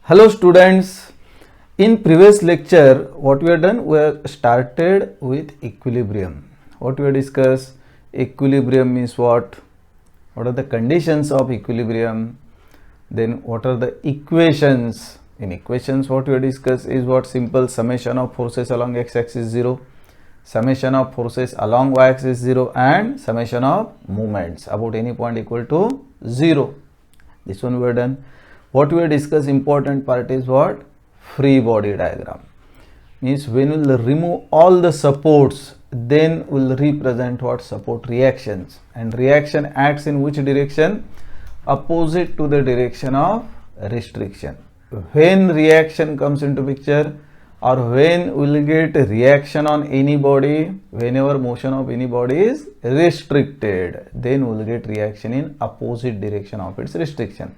Hello students, in previous lecture what we have done, we have started with equilibrium. What we have discussed, equilibrium means what are the conditions of equilibrium, then what are the equations. In equations what we have discussed is what simple summation of forces along x-axis 0, summation of forces along y-axis 0 and summation of moments about any point equal to 0. This one we have done. What we have discussed, important part is what? Free body diagram. Means when we will remove all the supports, then we will represent what? Support reactions. And reaction acts in which direction? Opposite to the direction of restriction. When reaction comes into picture, or when we will get reaction on any body, whenever motion of any body is restricted, then we will get reaction in opposite direction of its restriction.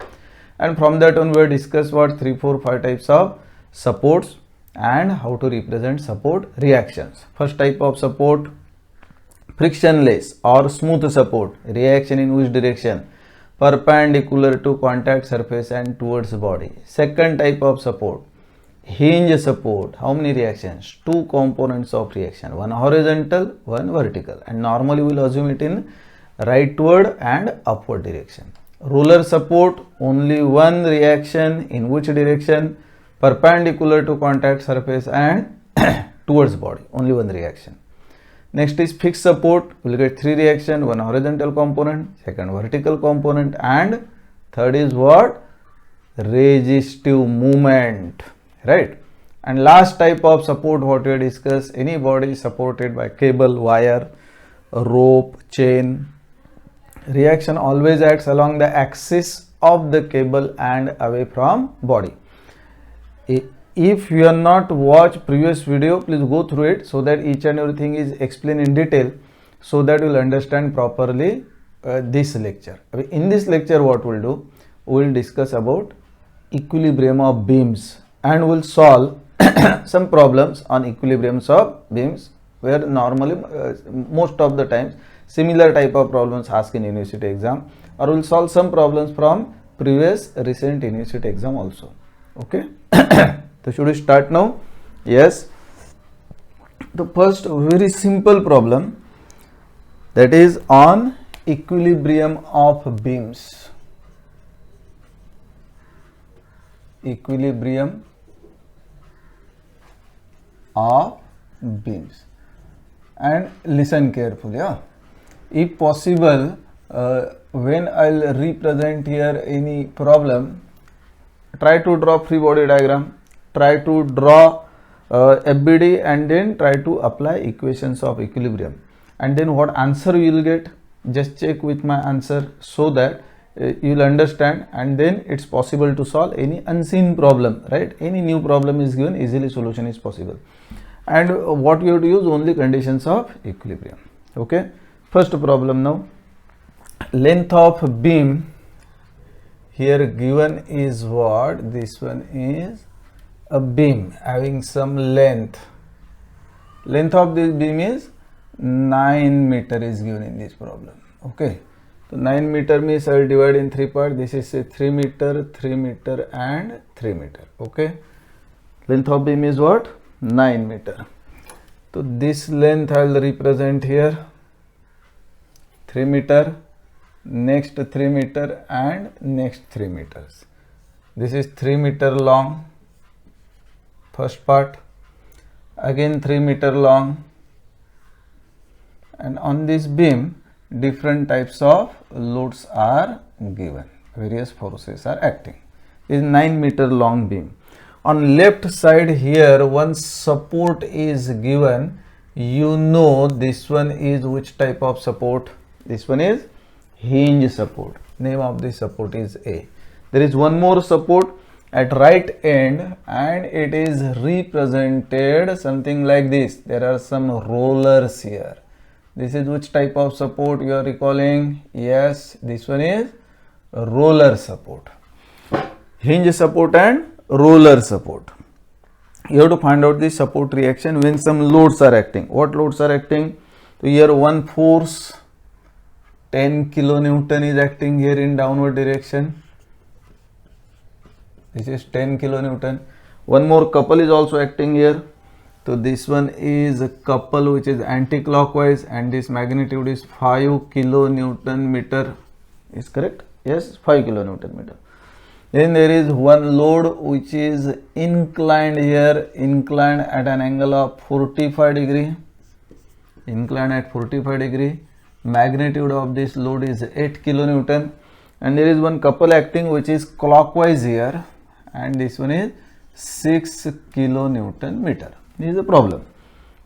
And from that on we will discuss what 3, 4, 5 types of supports and how to represent support reactions. First type of support, frictionless or smooth support. Reaction in which direction? Perpendicular to contact surface and towards body. Second type of support, hinge support. How many reactions? 2 components of reaction, one horizontal, one vertical, and normally we will assume it in rightward and upward direction. Roller support, only one reaction. In which direction? Perpendicular to contact surface and towards body, only one reaction. Next is fixed support, we will get 3 reactions, one horizontal component, second vertical component, and third is what? Resistive movement, right? And last type of support what we discuss, any body supported by cable, wire, rope, chain. Reaction always acts along the axis of the cable and away from body. If you are not watched previous video, please go through it so that each and everything is explained in detail, so that you will understand properly this lecture. In this lecture what we will do, we will discuss about equilibrium of beams and we will solve some problems on equilibriums of beams, where normally most of the times similar type of problems asked in university exam, or we will solve some problems from previous recent university exam also. Okay. So should we start now? Yes. The first very simple problem, that is on equilibrium of beams. Equilibrium of beams. And listen carefully. If possible, when I'll represent here any problem, try to draw free body diagram, try to draw FBD, and then try to apply equations of equilibrium. And then what answer you will get, just check with my answer so that you will understand, and then it's possible to solve any unseen problem, right? Any new problem is given, easily solution is possible. And what you have to use, only conditions of equilibrium. Okay. First problem now, length of beam here given is what? This one is a beam having some length. Length of this beam is 9 meter is given in this problem. Okay. So 9 meter means I will divide in 3 parts. This is a 3 meter, 3 meter and 3 meter. Okay. Length of beam is what? 9 meter. So this length I will represent here 3 meter, next 3 meter and next 3 meters. This is 3 meter long, first part, again 3 meter long, and on this beam different types of loads are given, various forces are acting. This is 9 meter long beam. On left side here one support is given. You know this one is which type of support? This one is hinge support. Name of this support is A. There is one more support at right end and it is represented something like this. There are some rollers here. This is which type of support you are recalling? Yes, this one is roller support. Hinge support and roller support. You have to find out the support reaction when some loads are acting. What loads are acting? So here one force 10 kilonewton is acting here in downward direction. This is 10 kilonewton. One more couple is also acting here. So this one is a couple which is anti-clockwise, and this magnitude is 5 kilonewton meter. Is correct? Yes, 5 kilonewton meter. Then there is one load which is inclined here, inclined at an angle of 45 degree. Inclined at 45 degree. Magnitude of this load is 8 kilonewton. And there is one couple acting which is clockwise here, and this one is 6 kilonewton meter. This is the problem.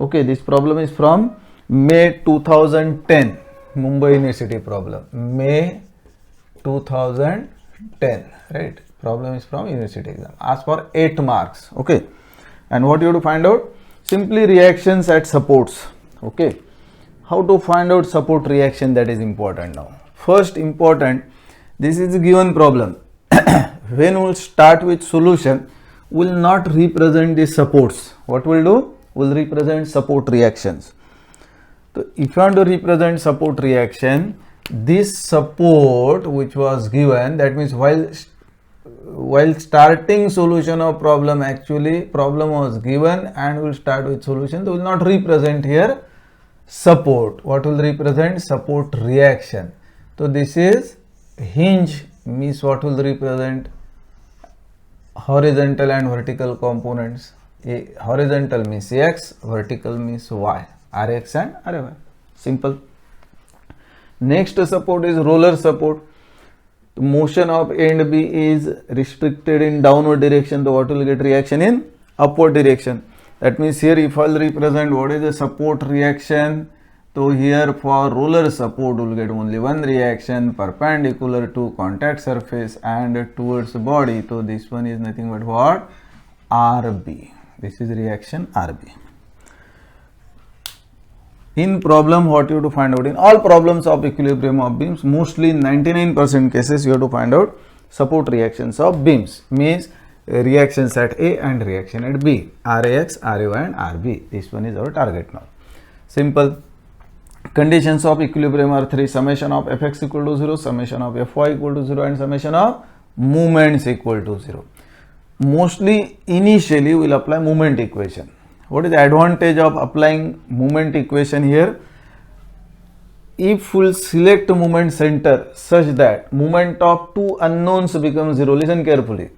Okay, this problem is from May 2010, Mumbai University problem. May 2010, right? Problem is from university exam. Ask for 8 marks. Okay, and what you have to find out? Simply reactions at supports. Okay, how to find out support reaction, that is important now. First important, this is a given problem. When we will start with solution, will not represent the supports. What will do? Will represent support reactions. So if you want to represent support reaction, this support which was given, that means while starting solution of problem, actually problem was given and will start with solution, so will not represent here support. What will represent? Support reaction. So this is hinge, means what will represent? Horizontal and vertical components. Horizontal means x, vertical means y. Rx and Ry. Simple. Next support is roller support. The motion of A and B is restricted in downward direction, so what will get reaction in upward direction. That means here if I will represent what is the support reaction, so here for roller support we will get only one reaction perpendicular to contact surface and towards body. So this one is nothing but what? RB. This is reaction RB. In problem, what you have to find out? In all problems of equilibrium of beams, mostly in 99% cases you have to find out support reactions of beams, means reactions at A and reaction at B, Rax, Ry and Rb. This one is our target now. Simple. Conditions of equilibrium are 3: summation of fx equal to 0, summation of fy equal to 0 and summation of moments equal to 0. Mostly initially we will apply moment equation. What is the advantage of applying moment equation here? If we will select moment center such that moment of two unknowns becomes 0, listen carefully.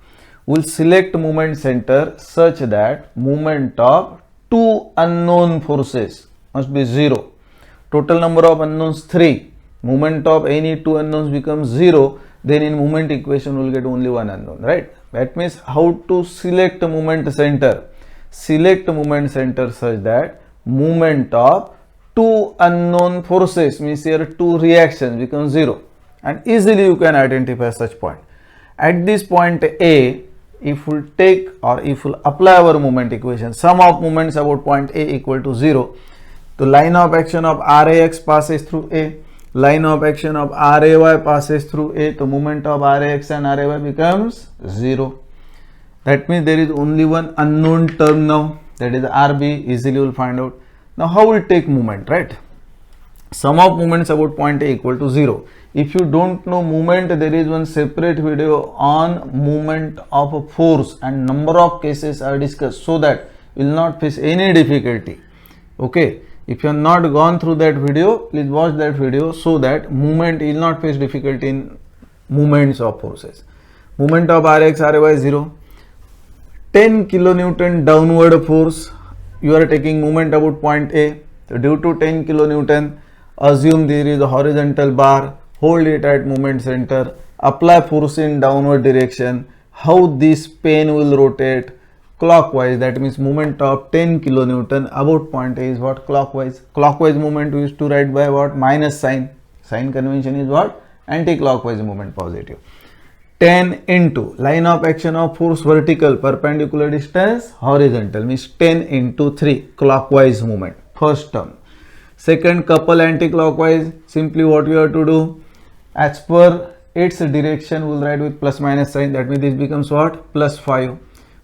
We will select moment center such that moment of two unknown forces must be 0. Total number of unknowns 3. Moment of any two unknowns becomes 0. Then in moment equation we will get only one unknown, right? That means how to select moment center. Select moment center such that moment of two unknown forces, means here two reactions, become 0, and easily you can identify such point. At this point A, if we take or if we apply our moment equation, sum of moments about point A equal to 0, the line of action of Rax passes through A, line of action of Ray passes through A, the moment of Rax and Ray becomes 0. That means there is only one unknown term now, that is Rb. Easily you will find out. Now how we take moment, right? Sum of moments about point A equal to 0. If you don't know moment, there is one separate video on moment of a force and number of cases are discussed, so that you will not face any difficulty. Okay, if you have not gone through that video, please watch that video, so that moment you will not face difficulty in moments of forces. Moment of Rx, Ry 0. 10 kilonewton downward force, you are taking moment about point A. So due to 10 kilonewton, assume there is a horizontal bar, hold it at moment center, apply force in downward direction. How this pen will rotate? Clockwise. That means moment of 10 kilonewton about point A is what? Clockwise. Clockwise moment we used to write by what? Minus sign. Sign convention is what? Anti-clockwise moment positive. 10 into line of action of force vertical, perpendicular distance horizontal, means 10 into 3 clockwise movement, first term. Second, couple anti-clockwise, simply what we have to do, as per its direction we will write with plus minus sign. That means this becomes what? Plus 5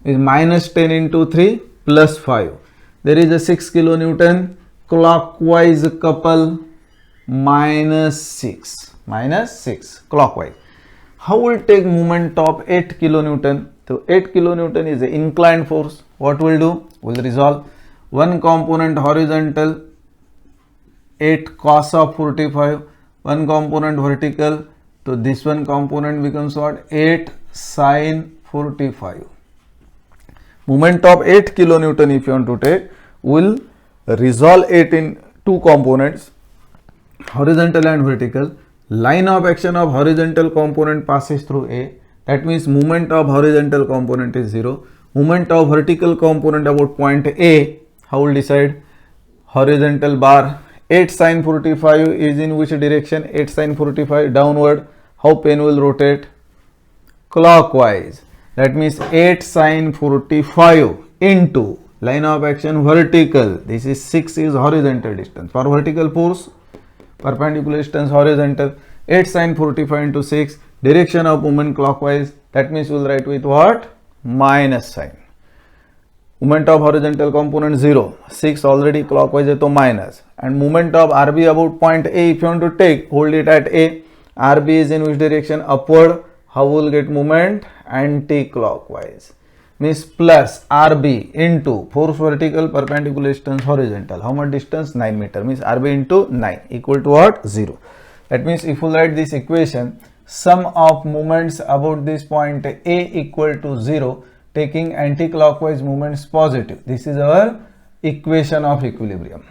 is minus 10 into 3 plus 5. There is a 6 kilonewton clockwise couple, minus 6 clockwise. How will take moment of 8 kilonewton? So 8 kilonewton is the inclined force. What we'll do? We'll resolve one component horizontal 8 cos of 45, one component vertical. So this one component becomes what? 8 sin 45. Moment of 8 kilonewton if you want to take, will resolve it in two components, horizontal and vertical. Line of action of horizontal component passes through A. That means moment of horizontal component is 0. Moment of vertical component about point A. How will decide? Horizontal bar 8 sin 45 is in which direction? 8 sin 45 downward. How pen will rotate? Clockwise. That means 8 sin 45 into line of action vertical. This is 6 is horizontal distance. For vertical force, perpendicular distance horizontal. 8 sin 45 into 6. Direction of movement clockwise. That means we will write with what? Minus sign. Moment of horizontal component 0, 6 already clockwise है तो minus, and moment of RB about point A if you want to take, hold it at A. RB is in which direction? Upward. How will get moment? Anti-clockwise. Means plus RB into force vertical, perpendicular distance horizontal. How much distance? 9 meter. Means RB into 9 equal to what? 0. That means if you write this equation, sum of moments about this point A equal to 0. Taking anti-clockwise movements positive. This is our equation of equilibrium.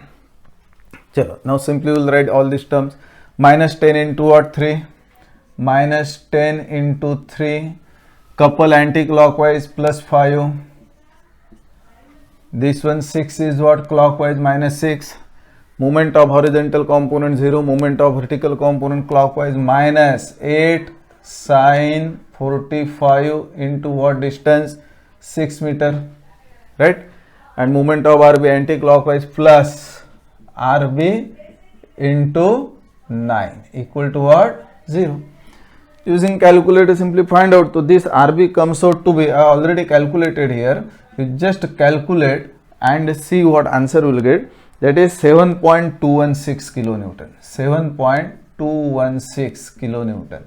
Chalo, now simply we will write all these terms. Minus 10 into what? 3. Minus 10 into 3. Couple anti-clockwise plus 5. This one 6 is what? Clockwise minus 6. Moment of horizontal component 0. Moment of vertical component clockwise minus 8 sin 45 into what distance? 6 meter, right? And moment of RB anti-clockwise plus RB into 9 equal to what? 0. Using calculator simply find out. So this RB comes out to be, I already calculated here. You just calculate and see what answer will get. That is 7.216 kilonewton. 7.216 kilonewton.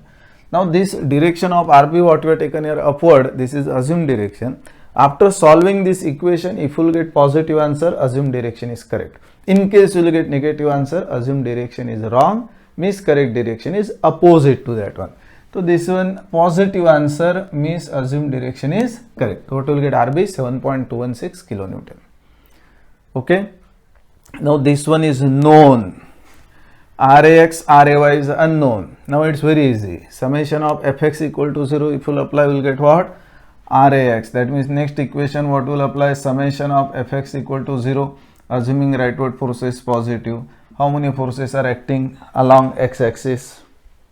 Now this direction of RB what we have taken here upward, this is assumed direction. After solving this equation, if you will get positive answer, assumed direction is correct. In case you will get negative answer, assumed direction is wrong, means correct direction is opposite to that one. So this one positive answer means assumed direction is correct. So what will get? RB 7.216 kilonewton. Okay. Now this one is known. RAX, RAY is unknown. Now it's very easy. Summation of Fx equal to 0. If you will apply, we will get what? RAX. That means next equation what will apply? Summation of Fx equal to 0. Assuming rightward force is positive. How many forces are acting along x-axis?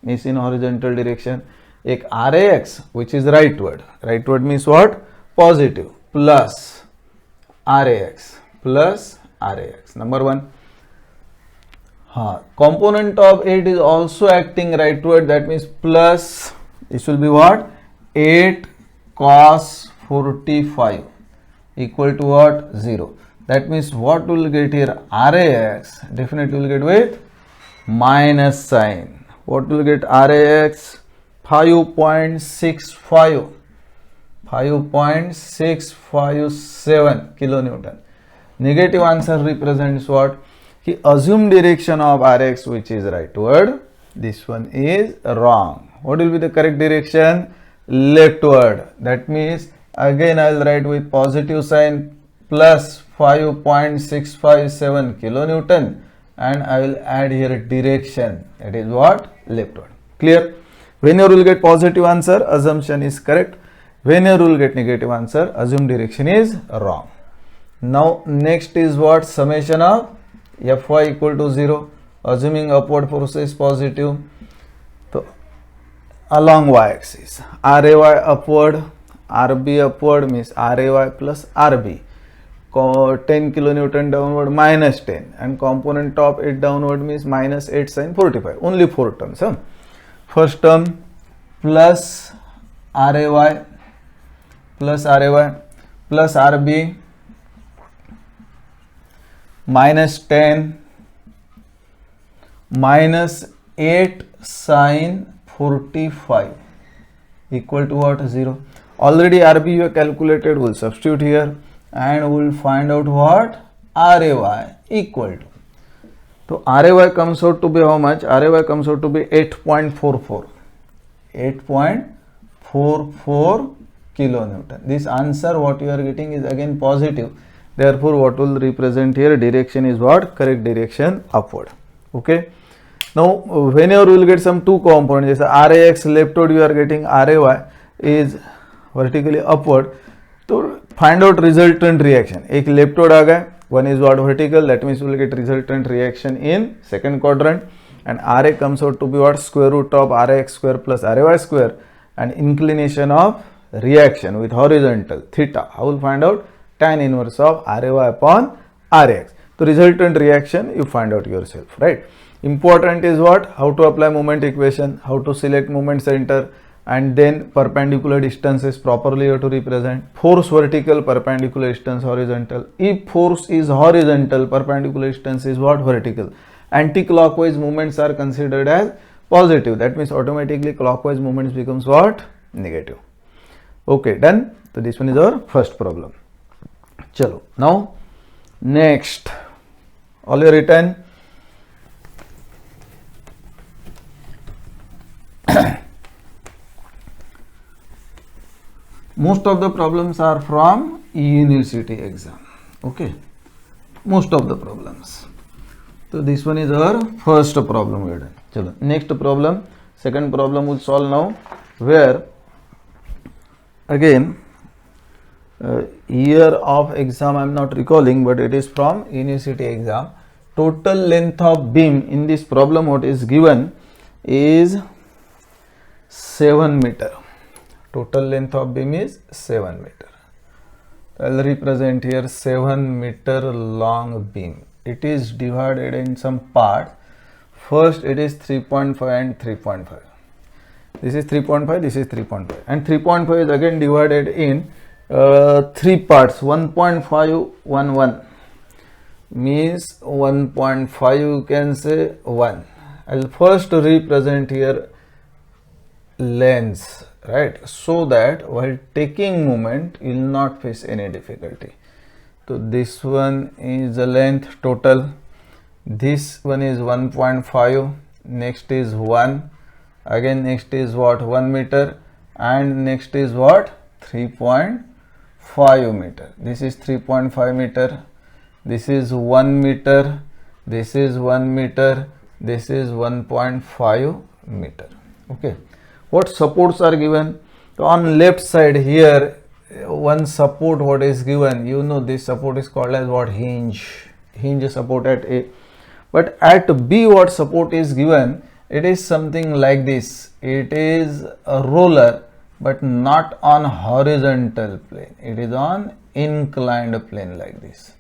Means in horizontal direction. Ek RAX which is rightward. Rightward means what? Positive. Plus RAX. Plus RAX. Number 1. Component of 8 is also acting rightward. That means plus, this will be what? 8 cos 45 equal to what? 0. That means what will get here? RAX definitely will get with minus sign. What will get RAX? 5.657 kilonewton. Negative answer represents what? He assumed direction of RX which is rightward. This one is wrong. What will be the correct direction? Leftward. That means again I will write with positive sign plus 5.657 kilonewton and I will add here direction. That is what? Leftward. Clear? Whenever you will get positive answer, assumption is correct. Whenever you will get negative answer, assumed direction is wrong. Now next is what? Summation of Fy equal to 0. Assuming upward force is positive. So along y-axis, RAY upward, RB upward means RAY plus RB. 10 kilonewton downward minus 10 and component of 8 downward means minus 8 sin 45. Only 4 terms. First term plus RAY plus RB minus 10 minus 8 sin 45 equal to what? 0. Already RB you have calculated, we'll substitute here and we'll find out what RAY equal to. So RAY comes out to be how much? RAY comes out to be 8.44. 8.44 kilonewton. This answer what you are getting is again positive. Therefore, what will represent here? Direction is what? Correct direction upward. Okay. Now, whenever we will get some two components, RAX leftward you are getting, RAY is vertically upward. So find out resultant reaction. एक leftward आ गया, one is what? Vertical. That means we will get resultant reaction in second quadrant. And RA comes out to be what? Square root of RAX square plus RAY square, and inclination of reaction with horizontal theta. How will find out? Tan inverse of RAY upon RAX. So resultant reaction you find out yourself, right? Important is what? How to apply moment equation, how to select moment center, and then perpendicular distances properly you have to represent. Force vertical, perpendicular distance horizontal. If force is horizontal, perpendicular distance is what? Vertical. Anti-clockwise movements are considered as positive. That means automatically clockwise movements becomes what? Negative. Okay, done. So this one is our first problem. Chalo. Now next, all your written. Most of the problems are from university exam. Okay, most of the problems. So this one is our first problem we are done. Chalo. Next problem, second problem we'll solve now, where again year of exam I am not recalling, but it is from university exam. Total length of beam in this problem what is given is 7 meter. Total length of beam is 7 meter. I will represent here 7 meter long beam. It is divided in some parts. First it is 3.5 and 3.5. This is 3.5, this is 3.5, and 3.5 is again divided in 3 parts. 1.5, 1, 1 means 1.5 you can say 1. I will first represent here lengths, right, so that while taking moment you will not face any difficulty. So this one is the length total, this one is 1.5, next is 1, again next is what? 1 meter, and next is what? 3.5 meter. This is 3.5 meter, this is 1 meter, this is 1 meter, this is 1.5 meter. Okay, what supports are given? So on left side here, one support what is given, you know this support is called as what? Hinge support at A. But at B what support is given? It is something like this. It is a roller, but not on horizontal plane. It is on inclined plane like this.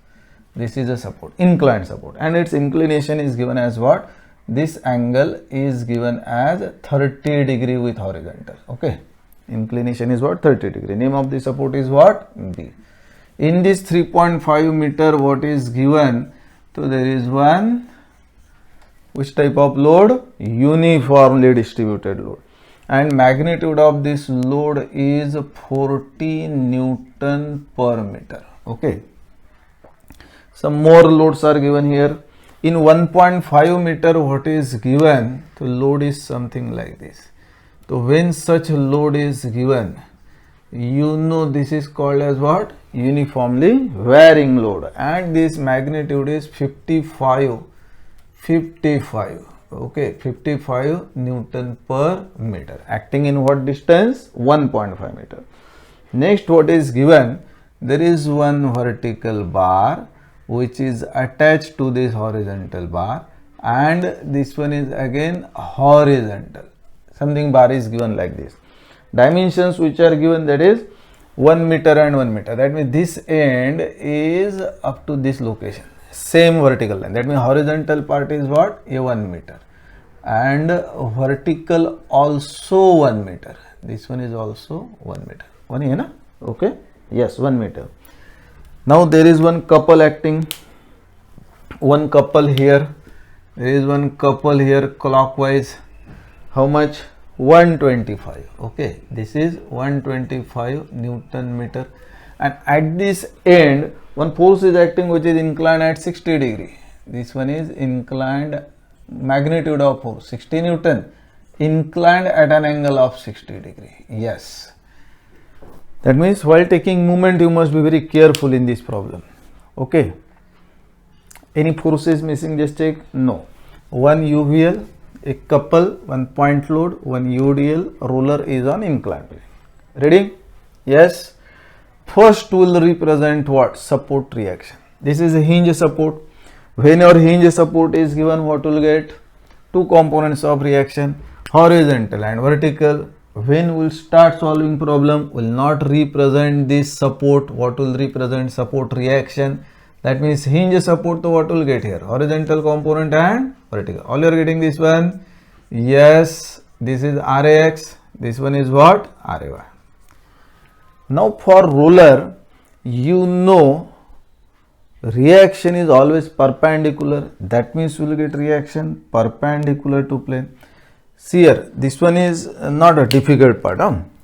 This is a support, inclined support, and its inclination is given as what? This angle is given as 30 degree with horizontal. Okay, inclination is what? 30 degree. Name of the support is what? B. In this 3.5 meter what is given? So there is one, which type of load? Uniformly distributed load, and magnitude of this load is 40 Newton per meter. Okay, some more loads are given here. In 1.5 meter what is given? The load is something like this. So when such load is given, you know this is called as what? Uniformly varying load, and this magnitude is 55. Okay, 55 Newton per meter, acting in what distance? 1.5 meter. Next what is given? There is one vertical bar which is attached to this horizontal bar, and this one is again horizontal. Something bar is given like this. Dimensions which are given, that is 1 meter and 1 meter. That means this end is up to this location. Same vertical line. That means horizontal part is what? A 1 meter, and vertical also 1 meter. This one is also 1 meter. One here, na? Okay. Yes, 1 meter. Now there is one couple acting. One couple here. There is one couple here clockwise. How much? 125. Okay, this is 125 Newton meter, and at this end one force is acting which is inclined at 60 degree. This one is inclined, magnitude of force 60 Newton, inclined at an angle of 60 degree. Yes, that means while taking moment you must be very careful in this problem. Okay, any forces missing, just check. No. One UVL, a couple, one point load, one UDL, roller is on inclined plane. Ready? Yes. First will represent what? Support reaction. This is a hinge support. When your hinge support is given, what will get? Two components of reaction, horizontal and vertical. When we'll start solving problem, will not represent this support. What will represent? Support reaction. That means hinge support, so what will get here? Horizontal component and vertical. All you are getting this one? Yes, this is RAX. This one is what? RAY. Now for roller, you know reaction is always perpendicular. That means we will get reaction perpendicular to plane. See here, this one is not a difficult part.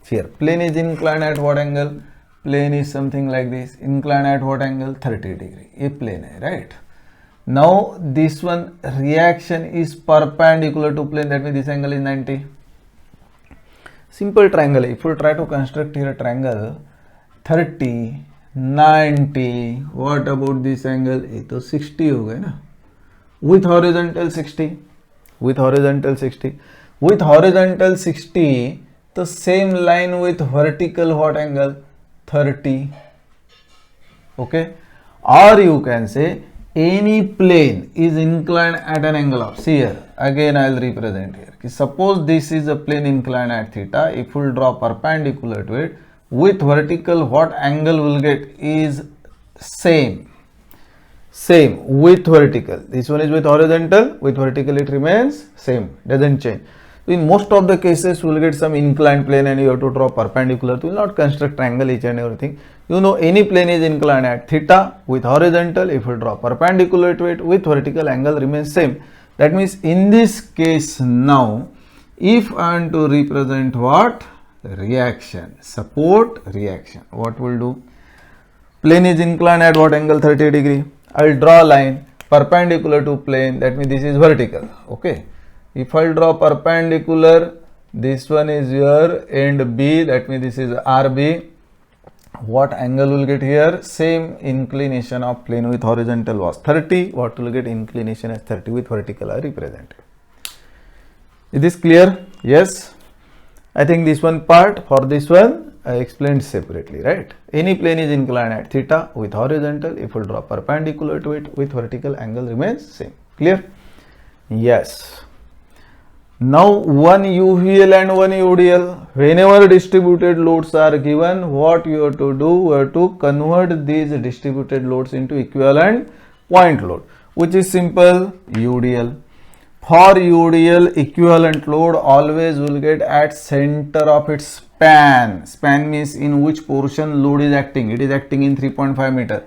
Here, plane is inclined at what angle? Plane is something like this. Inclined at what angle? 30 degree. A plane, right? Now this one reaction is perpendicular to plane. That means this angle is 90. Simple triangle. If you try to construct here a triangle, 30, 90. What about this angle? ये तो 60 हो गए ना? With horizontal 60. With horizontal 60. With horizontal 60, the same line with vertical what angle? 30. Okay, or you can say any plane is inclined at an angle of, see here, again I will represent here. Suppose this is a plane inclined at theta. If we will draw perpendicular to it, with vertical what angle will get is same with vertical. This one is with horizontal, with vertical it remains same, doesn't change. In most of the cases, we will get some inclined plane and you have to draw perpendicular. We will not construct triangle each and everything. You know any plane is inclined at theta with horizontal. If we draw perpendicular to it with vertical, angle remains same. That means in this case now, if I want to represent what? Reaction, support reaction. What will do? Plane is inclined at what angle? 30 degree. I will draw a line perpendicular to plane. That means this is vertical. Okay. If I draw perpendicular, this one is your end B, that means this is RB. What angle will get here? Same inclination of plane with horizontal was 30. What will get? Inclination as 30 with vertical are represented. Is this clear? Yes. I think this one part, for this one I explained separately, right? Any plane is inclined at theta with horizontal. If we draw perpendicular to it with vertical, angle remains same. Clear? Yes. Now one UVL and one UDL, whenever distributed loads are given, what you have to do? You have to convert these distributed loads into equivalent point load, which is simple, UDL. For UDL, equivalent load always will get at center of its span. Span means in which portion load is acting. It is acting in 3.5 meter.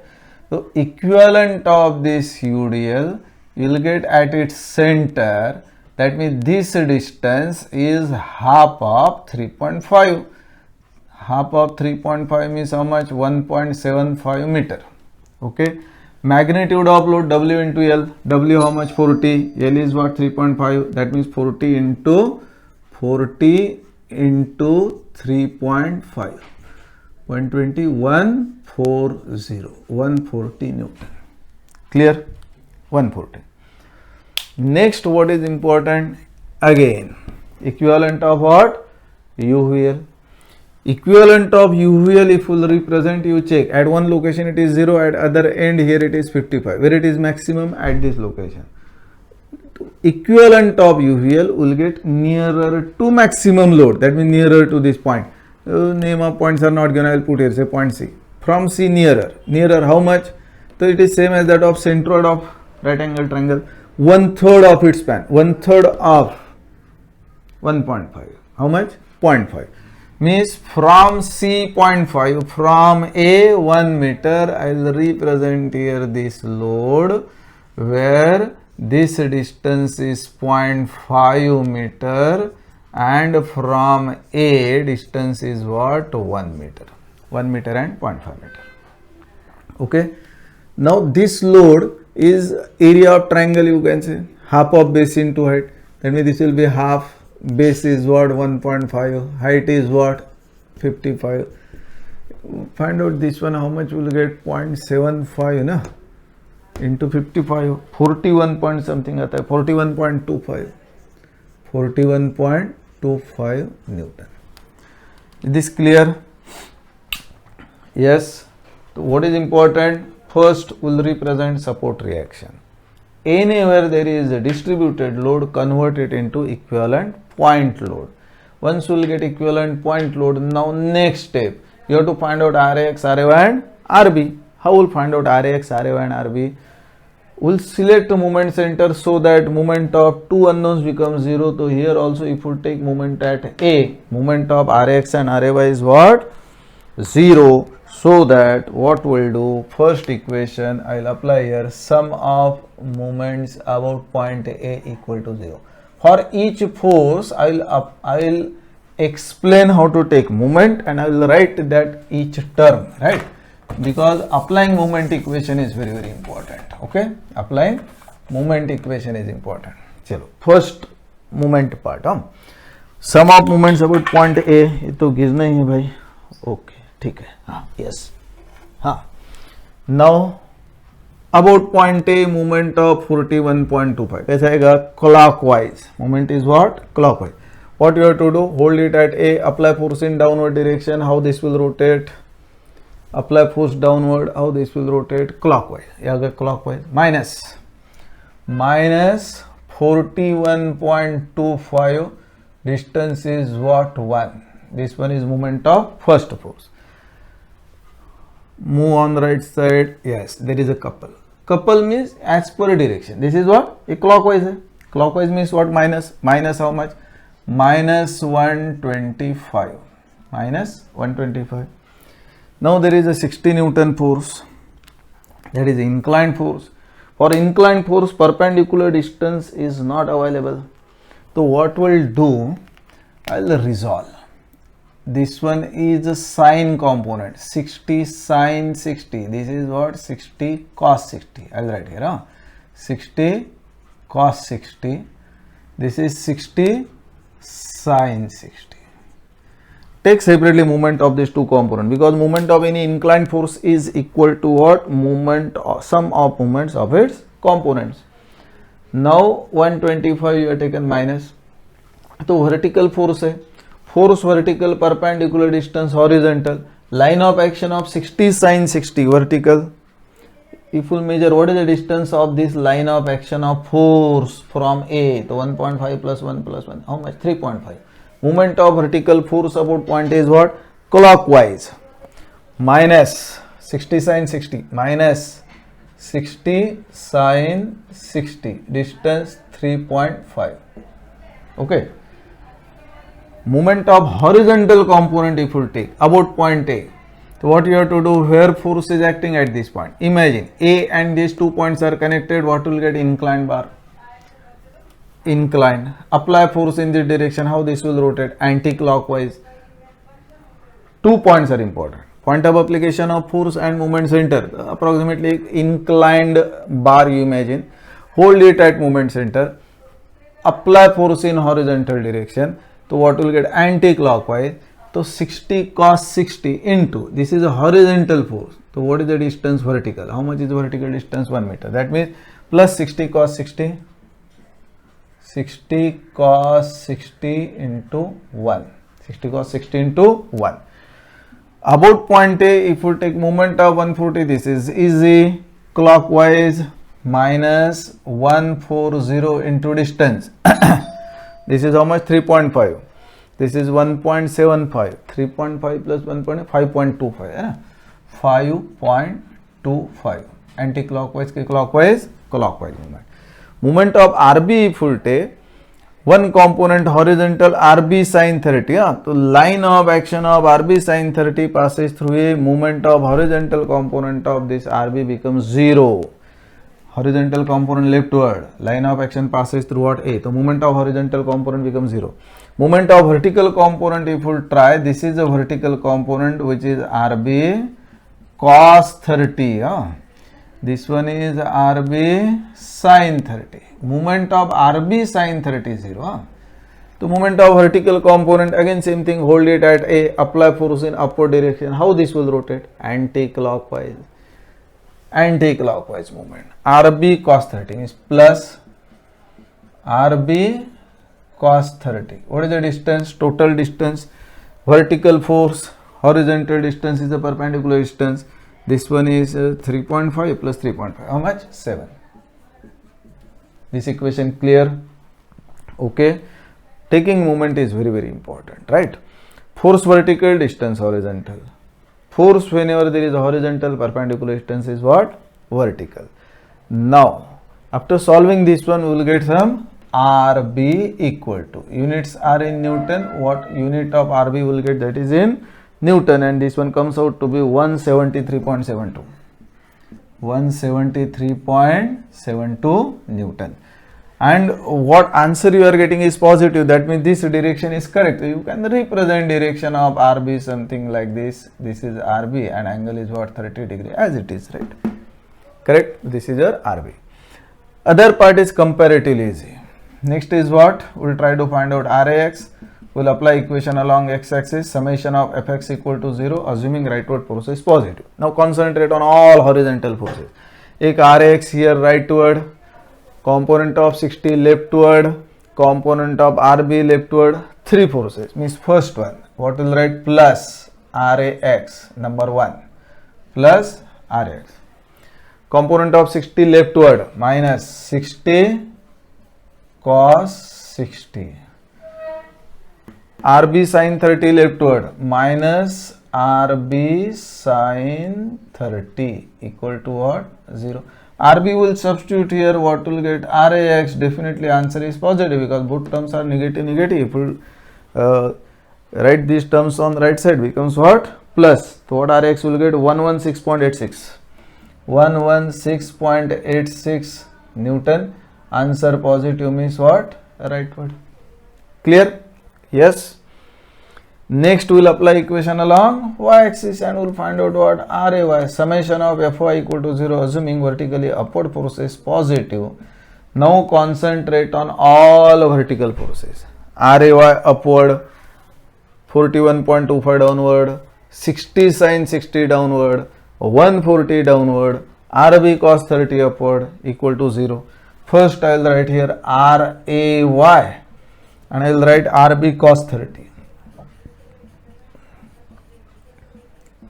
So equivalent of this UDL you will get at its center. That means this distance is half of 3.5. Half of 3.5 means how much? 1.75 meter. Okay. Magnitude of load W into L. W how much? 40. L is what? 3.5. That means 40 into 3.5. 120, 140 Newton. Clear? 140. Next, what is important? Again, equivalent of what? UVL. Equivalent of UVL, if we will represent, you check. At one location it is 0, at other end here it is 55. Where it is maximum? At this location. Equivalent of UVL will get nearer to maximum load. That means nearer to this point. Name of points are not given. I will put here, say point C. From C nearer. Nearer how much? So it is same as that of centroid of right angle triangle. 1/3 of its span. 1/3 of 1.5. How much? 0.5. Means from C 0.5, from A 1 meter, I will represent here this load where this distance is 0.5 meter and from A distance is what? 1 meter. 1 meter and 0.5 meter. Okay. Now this load is area of triangle, you can say half of base into height. That means this will be half. Base is what? 1.5. Height is what? 55. Find out this one, how much will get? 0.75 na? Into 55. 41 point something आता है. 41.25. 41.25 Newton. Is this clear? Yes. So what is important? First will represent support reaction. Anywhere there is a distributed load, convert it into equivalent point load. Once you will get equivalent point load, now next step, you have to find out RAX, RAY and RB. How will find out RAX, RAY and RB? We'll select moment center so that moment of two unknowns becomes 0. So here also if you take moment at A, moment of RAX and RAY is what? 0. So that what we'll do, first equation I'll apply here, sum of moments about point A equal to 0. For each force I'll explain how to take moment and I will write that each term, right? Because applying moment equation is very, very important. Okay, applying moment equation is important. Chalo, first moment part. Sum of moments about point A, ये तो गिरना ही है भाई. Okay, ठीक है. हाँ, yes. हाँ. Now about point A, moment of 41.25. कैसा आएगा? Clockwise. Moment is what? Clockwise. What you have to do? Hold it at A. Apply force in downward direction. How this will rotate? Apply force downward. How this will rotate? Clockwise. Yeah, clockwise. Minus 41.25. Distance is what? 1. This one is moment of first force. Move on the right side. Yes, there is a couple. Couple means as per direction. This is what? A clockwise hai. Clockwise means what? Minus. Minus how much? Minus 125. Minus 125. Now there is a 60 Newton force. That is inclined force. For inclined force, perpendicular distance is not available. So what we'll do? I'll resolve. This one is a sine component. 60 sine 60. This is what? 60 cos 60. I'll write here. Huh? 60 cos 60. This is 60 sine 60. Take separately moment of these two components, because moment of any inclined force is equal to what? Moment or sum of moments of its components. Now 125 you have taken minus. So vertical force है. Force vertical, perpendicular distance horizontal. Line of action of 60 sine 60 vertical. If we measure what is the distance of this line of action of force from A, so 1.5 plus 1 plus 1, how much? 3.5. Moment of vertical force about point is what? Clockwise. Minus 60 sine 60 minus 60 sine 60, distance 3.5. Okay. Moment of horizontal component if you take about point A. So what you have to do, where force is acting at this point? Imagine A and these 2 points are connected. What will get? Inclined bar. Incline. Apply force in this direction. How this will rotate? Anti-clockwise. 2 points are important. Point of application of force and moment center. Approximately inclined bar you imagine. Hold it at moment center. Apply force in horizontal direction. So what will get? Anti-clockwise. So 60 cos 60 into, this is a horizontal force. So what is the distance vertical? How much is the vertical distance? 1 meter. That means plus 60 cos 60. 60 cos 60 into 1. 60 cos 60 into 1. About point A, if you take moment of 140, this is easy. Clockwise minus 140 into distance. This is how much? 3.5. This is 1.75. 3.5 plus 1.5, 5.25. 5.25. Anti-clockwise ke clockwise, clockwise movement. Moment of RB if you take, one component horizontal RB sin 30. So line of action of RB sin 30 passes through a, moment of horizontal component of this RB becomes 0. Horizontal component leftward, line of action passes through what? A. So moment of horizontal component becomes 0. Moment of vertical component, if we try, this is a vertical component which is RB cos 30. This one is RB sin 30. Moment of RB sin 30 is 0. The moment of vertical component, again same thing, hold it at A, apply force in upward direction. How this will rotate? Anti-clockwise. Anti-clockwise movement. RB cos 30 is plus RB cos 30. What is the distance? Total distance. Vertical force, horizontal distance is the perpendicular distance. This one is 3.5 plus 3.5. How much? 7. This equation clear? Okay. Taking moment is very, very important, right? Force vertical, distance horizontal. Force whenever there is a horizontal, perpendicular distance is what? Vertical. Now, after solving this one, we will get some RB equal to. Units are in Newton. What unit of RB will get? That is in Newton, and this one comes out to be 173.72. 173.72 Newton. And what answer you are getting is positive, that means this direction is correct. You can represent direction of RB something like this. This is RB and angle is what? 30 degree, as it is, right? Correct? This is your RB. Other part is comparatively easy. Next is what? We will try to find out RAX. We will apply equation along x-axis, summation of fx equal to 0, assuming rightward force is positive. Now concentrate on all horizontal forces. Ek RAX here rightward, component of 60 leftward, component of RB leftward, 3 forces. Means first one, what will write? Plus RAX, number 1, plus RAX. Component of 60 leftward, minus 60 cos 60. RB sin 30 leftward, minus RB sin 30 equal to what? 0. RB will substitute here, what will get? RAX, definitely answer is positive because both terms are negative. If we write these terms on the right side, becomes what? Plus. So what RAX will get? 116.86. 116.86 Newton. Answer positive means what? Rightward. Clear? Yes. Next we will apply equation along y-axis and we will find out what? RAY, summation of Fy equal to 0, assuming vertically upward force is positive. Now concentrate on all vertical forces. RAY upward, 41.25 downward, 60 sin 60 downward, 140 downward, RB cos 30 upward equal to 0. First I will write here RAY and I will write RB cos 30.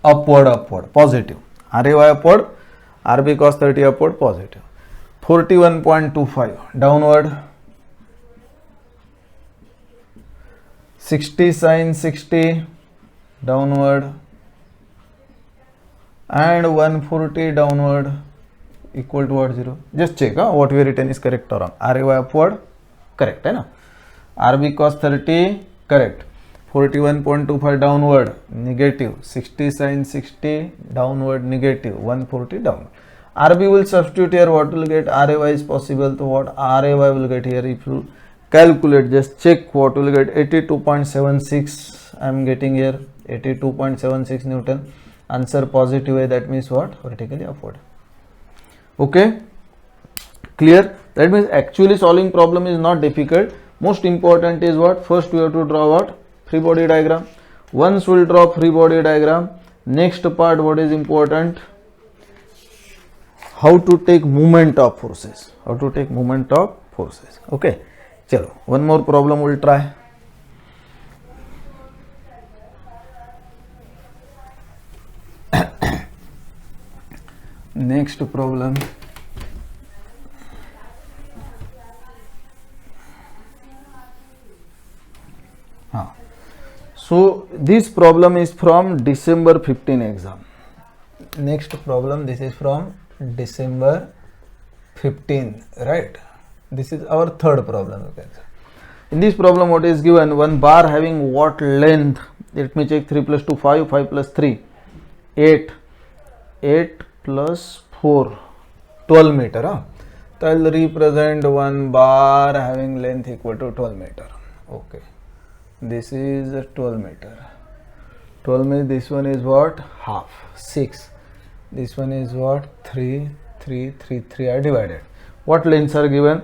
Upward, positive. RAY upward, RB cos 30 upward, positive. 41.25 downward, 60 sin 60 downward, and 140 downward equal to what? 0. Just check what we written is correct or wrong. RAY upward, correct, hai na? RB cos 30, correct. 41.25 downward, negative. 60 sin 60 downward, negative. 140 downward. RB will substitute here, what will get? RAY is possible, so what RAY will get here? If you calculate, just check what will get. 82.76 I am getting here, 82.76 Newton. Answer positive way, that means what? Vertically upward. Okay, clear? That means actually solving problem is not difficult. Most important is what? First we have to draw what? Free body diagram. Once we will draw free body diagram, next part what is important? How to take moment of forces. Okay, chalo, one more problem we will try. Next problem. So this problem is from December 15 exam. Next problem, this is from December 15, right? This is our third problem. Okay. In this problem, what is given? One bar having what length? Let me check. 3 plus 2, 5, 5 plus 3, 8, 8 plus 4, 12 meter. So I will represent one bar having length equal to 12 meter. Okay. this is 12 meter. 12 means this one is what? Half. 6. This one is what? 3, 3, 3, 3 are divided. What lengths are given?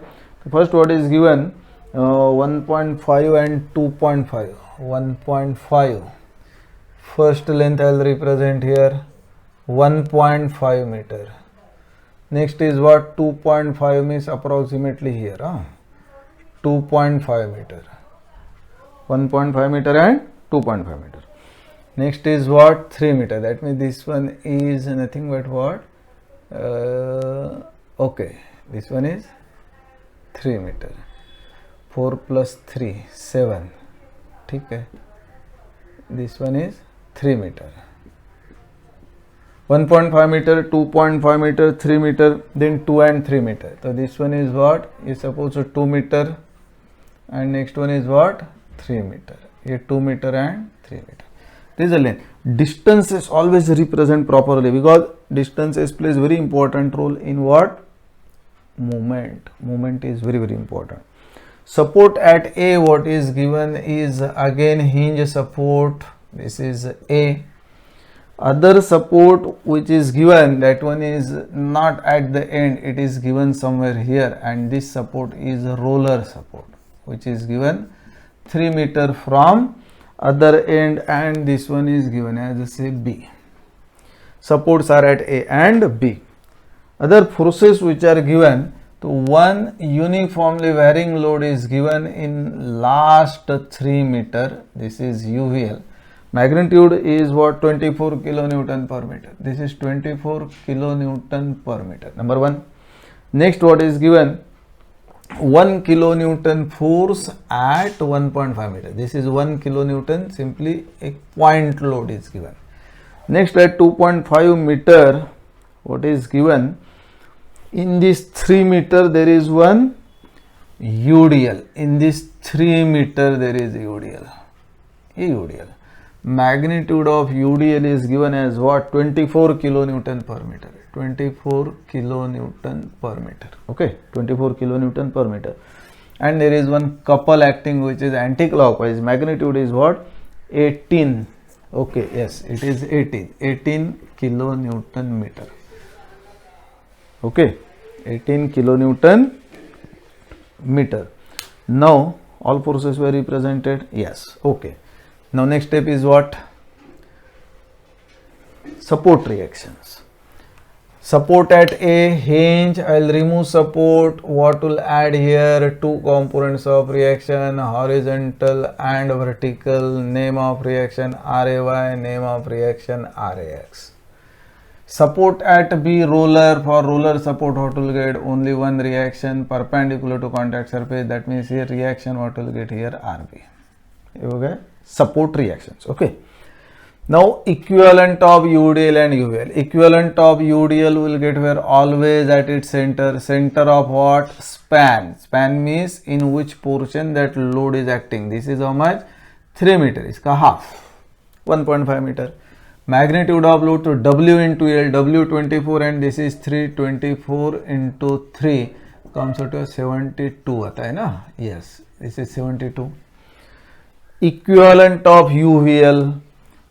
First, what is given? 1.5 and 2.5. 1.5. First length I will represent here 1.5 meter. Next is what? 2.5 means approximately here. 2.5 meter. 1.5 meter and 2.5 meter. Next is what? 3 meter. That means this one is nothing but what? Okay. This one is 3 meter. 4 plus 3, 7. Okay. This one is 3 meter. 1.5 meter, 2.5 meter, 3 meter, then 2 and 3 meter. So this one is what? Is supposed to 2 meter, and next one is what? 3 meter. Here 2 meter and 3 meter. This is the length. Distances always represent properly, because distances plays very important role in what? Movement. Movement is very, very important. Support at A, what is given is again hinge support. This is A. Other support which is given, that one is not at the end, it is given somewhere here, and this support is a roller support which is given 3 meter from other end, and this one is given as say B. Supports are at A and B. Other forces which are given, so one uniformly varying load is given in last 3 meter. This is UVL. Magnitude is what? 24 kilonewton per meter. This is 24 kilonewton per meter. Number 1. Next, what is given? 1 kilonewton force at 1.5 meter. This is 1 kilonewton, simply a point load is given. Next, at 2.5 meter, what is given? In this 3 meter there is one UDL. In this 3 meter there is UDL. UDL. Magnitude of UDL is given as what? 24 kilonewton per meter. 24 kilonewton per meter. Okay, 24 kilonewton per meter. And there is one couple acting which is anti-clockwise. Magnitude is what? 18. Okay, yes, it is 18. 18 kilonewton meter. Okay, 18 kilonewton meter. Now all forces were represented. Yes. Okay. Now next step is what? Support reactions. Support at A, hinge. I will remove support. What will add here? Two components of reaction, horizontal and vertical. Name of reaction RAY, name of reaction RAX. Support at B, roller. For roller support, what will get? Only one reaction perpendicular to contact surface. That means here reaction, what will get here? RB. Okay. Support reactions. Okay. Now equivalent of UDL and UVL. Equivalent of UDL will get where? Always at its center. Center of what? Span. Span means in which portion that load is acting. This is how much? 3 meter. Iska half. 1.5 meter. Magnitude of load to W into L. W 24 and this is 324 into 3 comes out to 72. Aata hai na? Yes. This is 72. Equivalent of UVL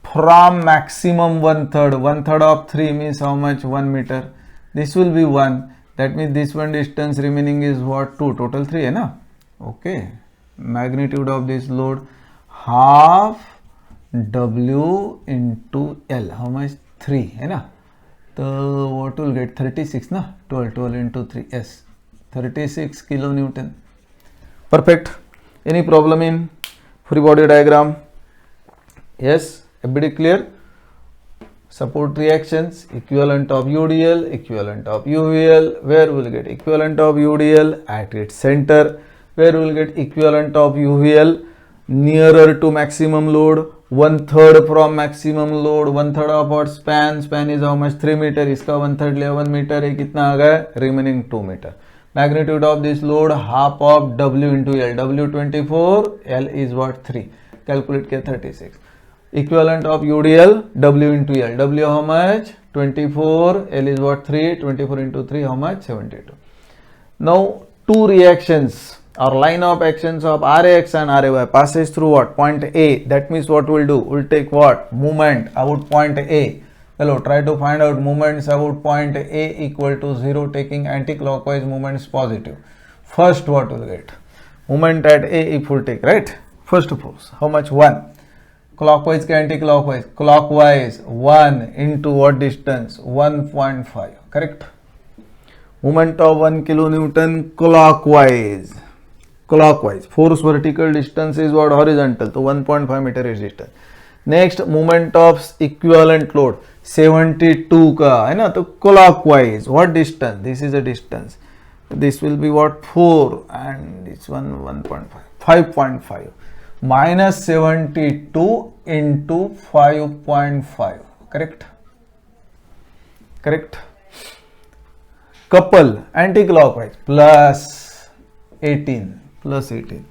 from maximum 1/3. 1/3 of 3 means how much? 1 meter. This will be 1. That means this one distance remaining is what? 2. Total 3 hai na? Okay. Magnitude of this load half W into L. How much? 3 hai na? So what will get? 36 na? 12 into 3. Yes. 36 kilonewton. Perfect. Any problem in free body diagram? Yes. Everybody clear? Support reactions, equivalent of UDL, equivalent of UVL. Where will get equivalent of UDL? At its center. Where will get equivalent of UVL? Nearer to maximum load. 1/3 from maximum load. 1/3 of what? Span. Span is how much? 3 meter. Iska 1/3 लिया 1 meter. ये कितना आ गया? Remaining 2 meter. Magnitude of this load half of W into L. W 24. L is what? 3. Calculate किया 36. Equivalent of UDL, W into L. W how much? 24. L is what? 3. 24 into 3 how much? 72. Now two reactions. Our line of actions of Rx and Ray passes through what? Point A. That means what we'll do? We'll take what? Movement about point A. Hello, try to find out moments about point A equal to 0, taking anti-clockwise movements positive. First, what we'll get? Moment at A if we'll take, right? First force. How much? 1. Clockwise ke anti-clockwise? Clockwise. 1 into what distance? 1.5. Correct? Moment of 1 kilonewton clockwise. Clockwise. Force vertical distance is what? Horizontal. So 1.5 meter is distance. Next, moment of equivalent load 72 का है ना, तो clockwise. What distance? This is a distance. This will be what? 4 and this one 1.5. 5.5 minus 72 into 5.5. Correct? Correct. Couple anti-clockwise plus 18. Plus 18.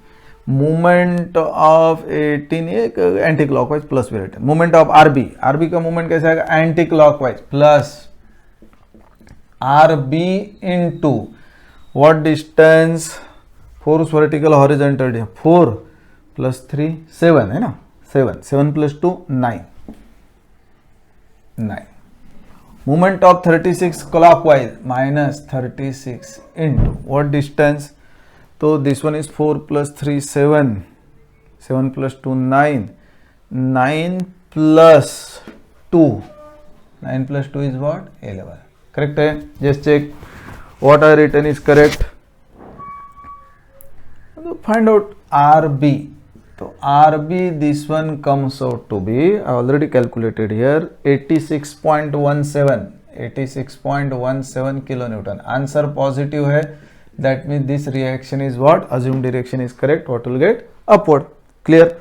Movement of 18 anticlockwise plus भी return. Movement of RB. RB का movement कैसे आएगा? Anticlockwise plus RB into what distance? Force vertical horizontal. 4 plus 3 7 है ना. 7 plus 2 9. Movement of 36 clockwise minus 36 into what distance? So this one is 4 plus 3 7. 7 plus 2 9. 9 plus 2. 9 plus 2 is what? 11. Correct है? Just check what I written is correct. So find out RB. So RB, this one comes out to be, I already calculated here, 86.17. 86.17 kilonewton. Answer positive है. That means this reaction is what? Assumed direction is correct. What will get? Upward. Clear?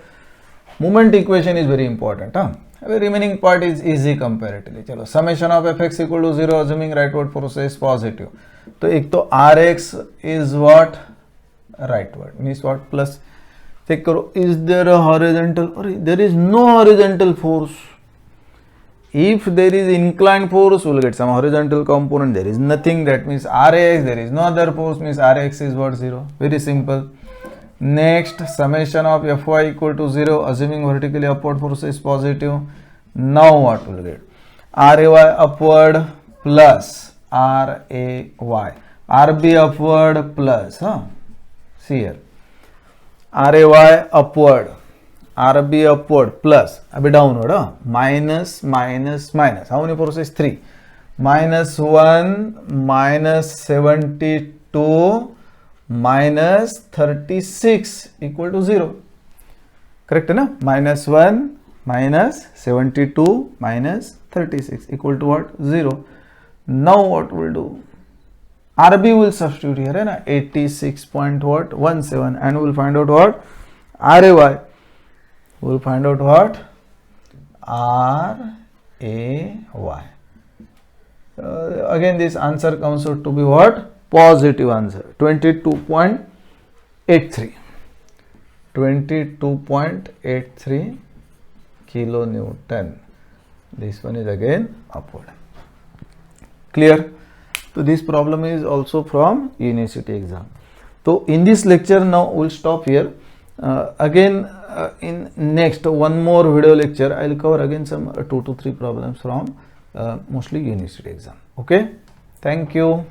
Moment equation is very important. The remaining part is easy comparatively. चलो, summation of fx equal to 0 assuming rightward force is positive. तो एक तो rx is what? Rightward. Means what? Plus. Check करो. Is there a horizontal? Or there is no horizontal force. If there is inclined force, we will get some horizontal component. There is nothing. That means Rx, there is no other force, means Rx is what? 0. Very simple. Next, summation of Fy equal to 0, assuming vertically upward force is positive. Now what we will get? Ray upward plus Ray. Rb upward plus, see here. Ray upward. RB upward plus अभी downward minus. How many forces? 3. Minus 1 minus 72 minus 36 equal to 0. Correct है ना? Minus 1 minus 72 minus 36 equal to what? 0. Now what we'll do? RB will substitute here है ना, 86.17 and we'll find out what? Ray. We'll find out what? Ray. Again this answer comes out to be what? Positive answer. 22.83. 22.83 kilonewton. This one is again upward. Clear? So this problem is also from university exam. So in this lecture now we'll stop here. Again in next one more video lecture I'll cover again some 2 to 3 problems from mostly university exam. Okay, thank you.